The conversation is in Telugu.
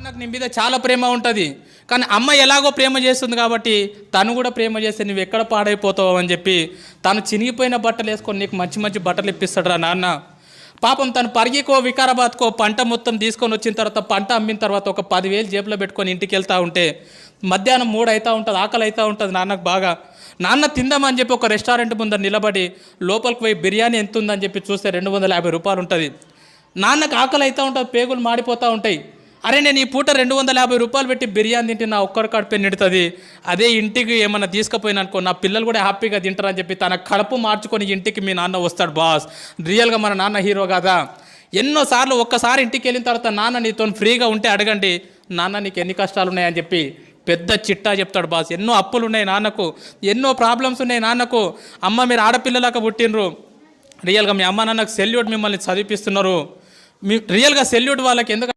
నాన్నకు నీ మీద చాలా ప్రేమ ఉంటుంది, కానీ అమ్మ ఎలాగో ప్రేమ చేస్తుంది కాబట్టి తను కూడా ప్రేమ చేస్తే నువ్వు ఎక్కడ పాడైపోతావు అని చెప్పి తను చినిగిపోయిన బట్టలు వేసుకొని నీకు మంచి మంచి బట్టలు ఇప్పిస్తాడు రా నాన్న. పాపం తను పరిగికో వికారాబాద్కో పంట మొత్తం తీసుకొని వచ్చిన తర్వాత పంట అమ్మిన తర్వాత ఒక 10,000 జేబులో పెట్టుకొని ఇంటికి వెళ్తూ ఉంటే మధ్యాహ్నం 3 అవుతూ ఉంటుంది, ఆకలి అవుతూ ఉంటుంది నాన్నకు బాగా. నాన్న తిందామని చెప్పి ఒక రెస్టారెంట్ ముందర నిలబడి లోపలికి పోయి బిర్యానీ ఎంత ఉందని చెప్పి చూస్తే 250 రూపాయలు ఉంటుంది. నాన్నకు ఆకలి అవుతూ ఉంటుంది, పేగులు మాడిపోతూ ఉంటాయి. అరే నేను ఈ పూట 250 రూపాయలు పెట్టి బిర్యానీ తింటే నా ఒక్కరి కడుపు నిడుతుంది, అదే ఇంటికి ఏమన్నా తీసుకుపోయినా అనుకో నా పిల్లలు కూడా హ్యాపీగా తింటారని చెప్పి తన కడుపు మార్చుకొని ఇంటికి మీ నాన్న వస్తాడు బాస్. రియల్గా మన నాన్న హీరో కదా. ఎన్నోసార్లు ఒక్కసారి ఇంటికి వెళ్ళిన తర్వాత నాన్న నీతో ఫ్రీగా ఉంటే అడగండి, నాన్న నీకు ఎన్ని కష్టాలు ఉన్నాయని చెప్పి పెద్ద చిట్టా చెప్తాడు బాస్. ఎన్నో అప్పులు ఉన్నాయి నాన్నకు, ఎన్నో ప్రాబ్లమ్స్ ఉన్నాయి నాన్నకు. అమ్మ మీరు ఆడపిల్లలాగా పుట్టినరు, రియల్గా మీ అమ్మ నాన్నకు సెల్యూట్, మిమ్మల్ని చదివిపిస్తున్నారు. మీ రియల్గా సెల్యూట్ వాళ్ళకి. ఎందుకంటే